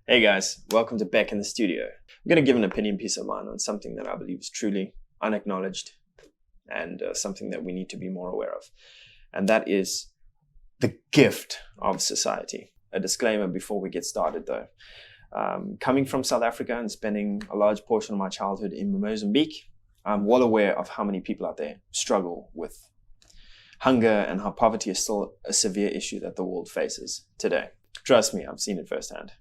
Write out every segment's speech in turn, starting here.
Hey guys, welcome to Back in the Studio. I'm going to give an opinion piece of mine on something that I believe is truly unacknowledged and something that we need to be more aware of. And that is the gift of society. A disclaimer before we get started though. Coming from South Africa and spending a large portion of my childhood in Mozambique, I'm well aware of how many people out there struggle with hunger and how poverty is still a severe issue that the world faces today. Trust me, I've seen it firsthand.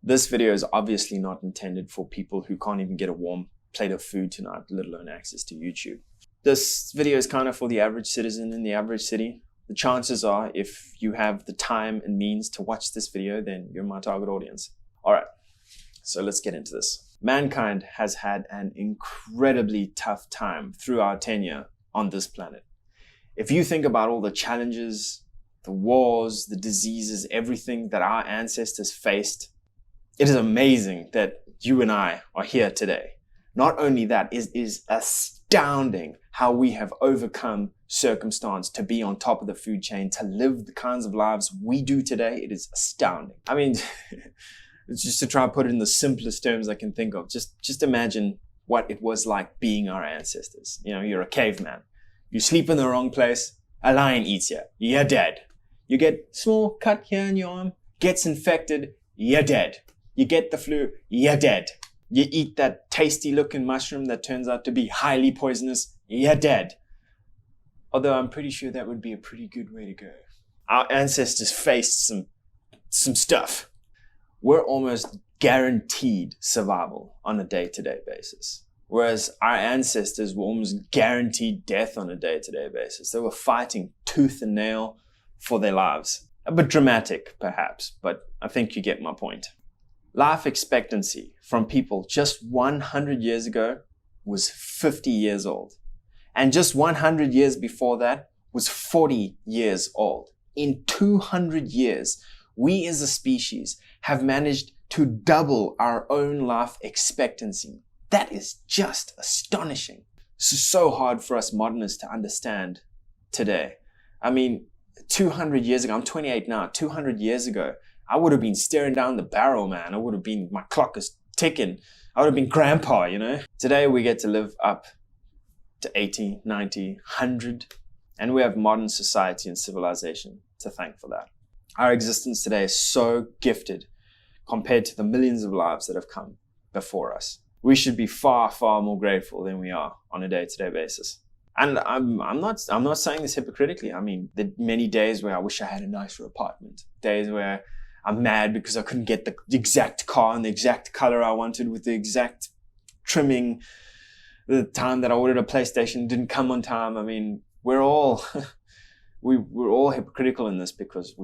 This video is obviously not intended for people who can't even get a warm plate of food tonight, let alone access to YouTube. This video is kind of for the average citizen in the average city. The chances are, if you have the time and means to watch this video, then you're my target audience. All right, so let's get into this. Mankind has had an incredibly tough time through our tenure on this planet. If you think about all the challenges, the wars, the diseases, everything that our ancestors faced, it is amazing that you and I are here today. Not only that, it is astounding how we have overcome circumstance to be on top of the food chain, to live the kinds of lives we do today. It is astounding. I mean, it's just to try and put it in the simplest terms I can think of. Just imagine what it was like being our ancestors. You know, you're a caveman. You sleep in the wrong place, a lion eats you, you're dead. You get small cut here in your arm, gets infected, you're dead. You get the flu, you're dead. You eat that tasty looking mushroom that turns out to be highly poisonous, you're dead. Although I'm pretty sure that would be a pretty good way to go. Our ancestors faced some stuff. We're almost guaranteed survival on a day-to-day basis. Whereas our ancestors were almost guaranteed death on a day-to-day basis. They were fighting tooth and nail for their lives. A bit dramatic, perhaps, but I think you get my point. Life expectancy from people just 100 years ago was 50 years old. And just 100 years before that was 40 years old. In 200 years, we as a species have managed to double our own life expectancy. That is just astonishing. It's so hard for us modernists to understand today. I mean, 200 years ago, I'm 28 now, 200 years ago, I would have been staring down the barrel, man. My clock is ticking. I would have been grandpa, you know? Today we get to live up to 80, 90, 100, and we have modern society and civilization to thank for that. Our existence today is so gifted compared to the millions of lives that have come before us. We should be far, far more grateful than we are on a day-to-day basis. And I'm not saying this hypocritically. I mean, there are many days where I wish I had a nicer apartment. Days where I'm mad because I couldn't get the exact car and the exact color I wanted with the exact trimming. The time that I ordered a PlayStation didn't come on time. I mean, we're all hypocritical in this because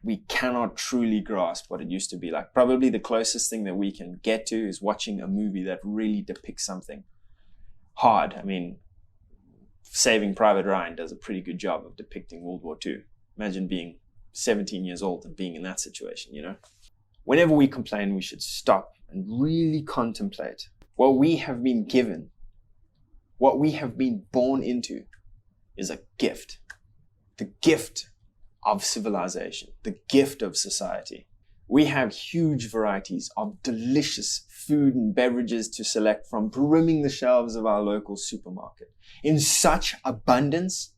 we cannot truly grasp what it used to be like. Probably the closest thing that we can get to is watching a movie that really depicts something hard. I mean, Saving Private Ryan does a pretty good job of depicting World War II. Imagine being 17 years old and being in that situation, you know? Whenever we complain, we should stop and really contemplate what we have been given, what we have been born into is a gift. The gift of civilization, the gift of society. We have huge varieties of delicious food and beverages to select from, brimming the shelves of our local supermarket in such abundance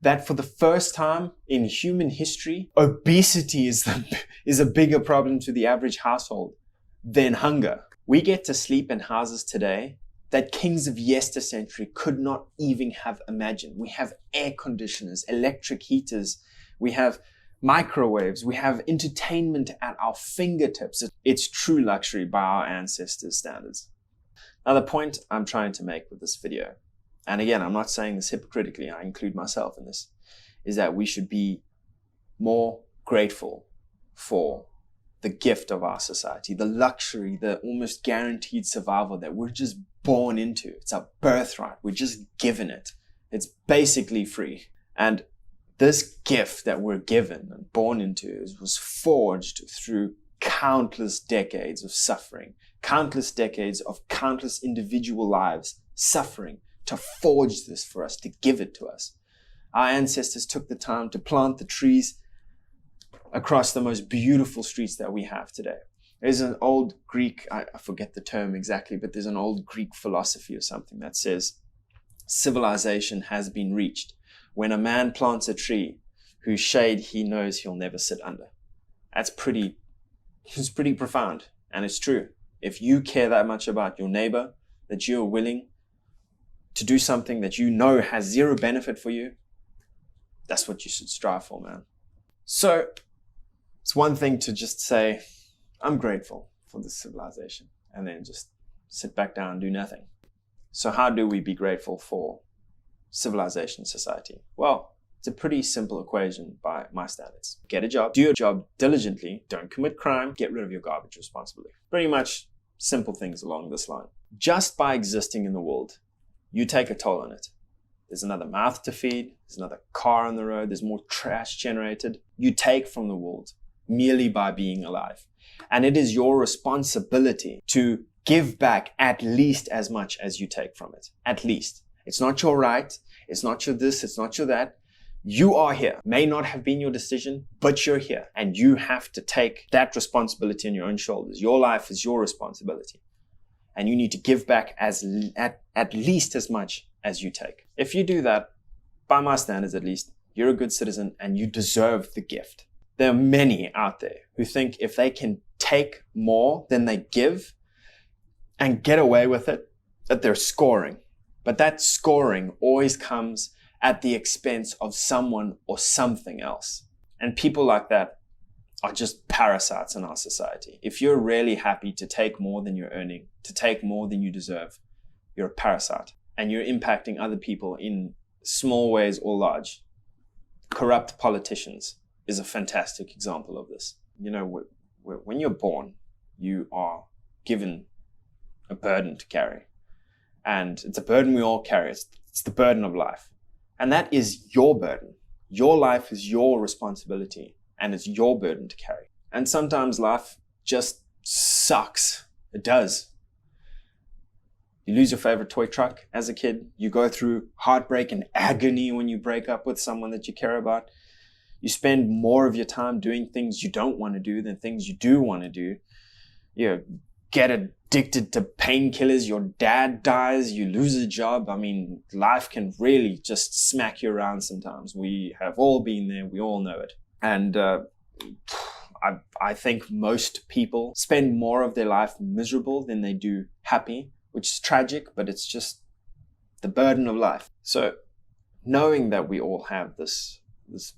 that for the first time in human history, obesity is a bigger problem to the average household than hunger. We get to sleep in houses today that kings of yestercentury could not even have imagined. We have air conditioners, electric heaters, we have microwaves, we have entertainment at our fingertips. It's true luxury by our ancestors' standards. Now, the point I'm trying to make with this video, and again, I'm not saying this hypocritically, I include myself in this, is that we should be more grateful for the gift of our society, the luxury, the almost guaranteed survival that we're just born into. It's our birthright. We're just given it. It's basically free. And this gift that we're given and born into was forged through countless decades of suffering, countless decades of countless individual lives suffering to forge this for us, to give it to us. Our ancestors took the time to plant the trees across the most beautiful streets that we have today. There's an old Greek, I forget the term exactly, but there's an old Greek philosophy or something that says civilization has been reached when a man plants a tree whose shade he knows he'll never sit under. It's pretty profound, and it's true. If you care that much about your neighbor, that you're willing to do something that you know has zero benefit for you, that's what you should strive for, man. So it's one thing to just say, I'm grateful for this civilization, and then just sit back down and do nothing. So how do we be grateful for civilization, society? Well, it's a pretty simple equation by my standards. Get a job, do your job diligently, don't commit crime, get rid of your garbage responsibly. Pretty much simple things along this line. Just by existing in the world, you take a toll on it. There's another mouth to feed, there's another car on the road, there's more trash generated. You take from the world merely by being alive. And it is your responsibility to give back at least as much as you take from it. At least. It's not your right, it's not your this, it's not your that. You are here. May not have been your decision, but you're here. And you have to take that responsibility on your own shoulders. Your life is your responsibility. And you need to give back at least as much as you take. If you do that, by my standards at least, you're a good citizen and you deserve the gift. There are many out there who think if they can take more than they give and get away with it, that they're scoring. But that scoring always comes at the expense of someone or something else. And people like that are just parasites in our society. If you're really happy to take more than you're earning, to take more than you deserve, you're a parasite. And you're impacting other people in small ways or large. Corrupt politicians is a fantastic example of this. You know, when you're born, you are given a burden to carry. And it's a burden we all carry. It's the burden of life. And that is your burden. Your life is your responsibility, and it's your burden to carry. And sometimes life just sucks. It does. You lose your favorite toy truck as a kid. You go through heartbreak and agony when you break up with someone that you care about. You spend more of your time doing things you don't want to do than things you do want to do. You get addicted to painkillers. Your dad dies. You lose a job. I mean, life can really just smack you around sometimes. We have all been there. We all know it. And I think most people spend more of their life miserable than they do happy, which is tragic, but it's just the burden of life. So knowing that we all have this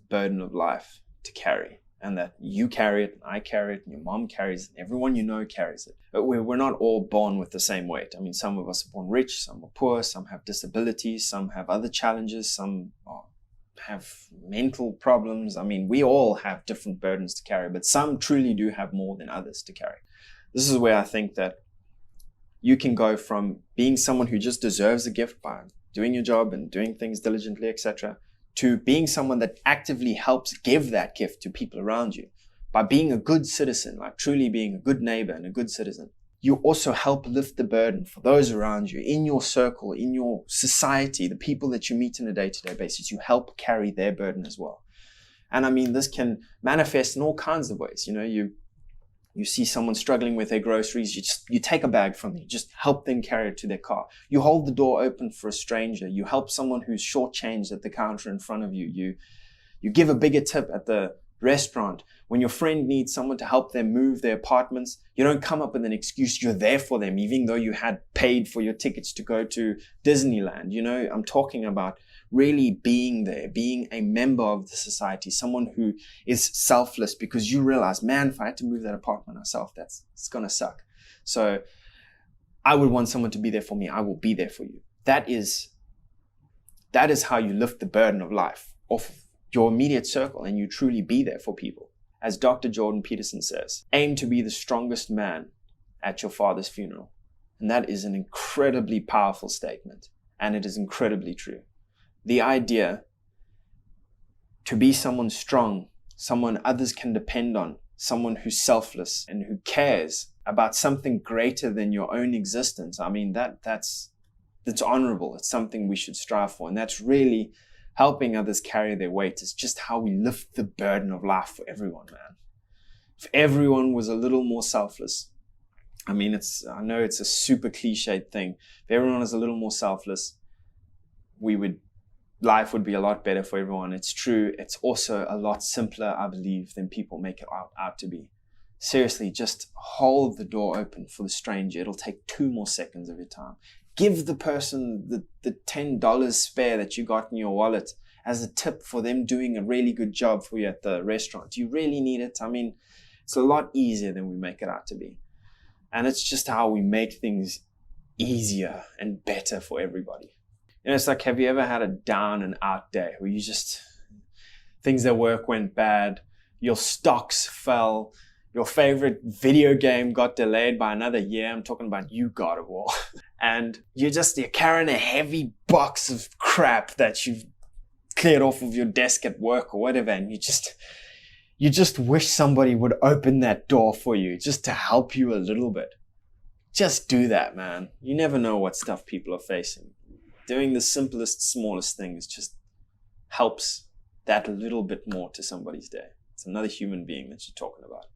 burden of life to carry, and that you carry it, and I carry it, and your mom carries it, and everyone you know carries it. But we're not all born with the same weight. I mean, some of us are born rich, some are poor, some have disabilities, some have other challenges, some have mental problems. I mean, we all have different burdens to carry, but some truly do have more than others to carry. This is where I think that you can go from being someone who just deserves a gift by doing your job and doing things diligently, etc., to being someone that actively helps give that gift to people around you. By being a good citizen, like truly being a good neighbor and a good citizen, you also help lift the burden for those around you, in your circle, in your society, the people that you meet on a day-to-day basis. You help carry their burden as well. And I mean, this can manifest in all kinds of ways. You know, you see someone struggling with their groceries, you take a bag from them, you just help them carry it to their car. You hold the door open for a stranger. You help someone who's shortchanged at the counter in front of you. You give a bigger tip at the restaurant. When your friend needs someone to help them move their apartments, you don't come up with an excuse. You're there for them, even though you had paid for your tickets to go to Disneyland. You know, I'm talking about really being there, being a member of the society, someone who is selfless, because you realize, man, if I had to move that apartment myself, it's going to suck. So I would want someone to be there for me. I will be there for you. That is how you lift the burden of life off of your immediate circle, and you truly be there for people. As Dr. Jordan Peterson says, aim to be the strongest man at your father's funeral. And that is an incredibly powerful statement, and it is incredibly true. The idea to be someone strong, someone others can depend on, someone who's selfless and who cares about something greater than your own existence. I mean, that's honorable. It's something we should strive for. And that's really helping others carry their weight. Is just how we lift the burden of life for everyone, man. if everyone was a little more selfless, I know it's a super cliched thing. If everyone was a little more selfless, life would be a lot better for everyone. It's true. It's also a lot simpler, I believe, than people make it out to be. Seriously, just hold the door open for the stranger. It'll take 2 more seconds of your time. Give the person the $10 spare that you got in your wallet as a tip for them doing a really good job for you at the restaurant. Do you really need it? It's a lot easier than we make it out to be. And it's just how we make things easier and better for everybody. It's like, have you ever had a down and out day where things at work went bad, your stocks fell, your favorite video game got delayed by another year? I'm talking about you, God of War. And you're carrying a heavy box of crap that you've cleared off of your desk at work or whatever, and you just wish somebody would open that door for you just to help you a little bit. Just do that, man. You never know what stuff people are facing. Doing the simplest, smallest things just helps that little bit more to somebody's day. It's another human being that you're talking about.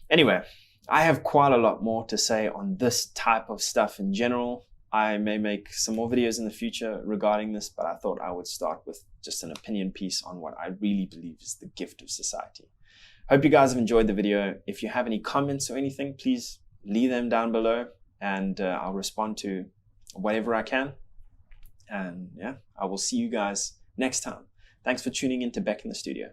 Anyway, I have quite a lot more to say on this type of stuff in general. I may make some more videos in the future regarding this, but I thought I would start with just an opinion piece on what I really believe is the gift of society. Hope you guys have enjoyed the video. If you have any comments or anything, please leave them down below, and I'll respond to whatever I can. And yeah, I will see you guys next time. Thanks for tuning in to Beck in the Studio.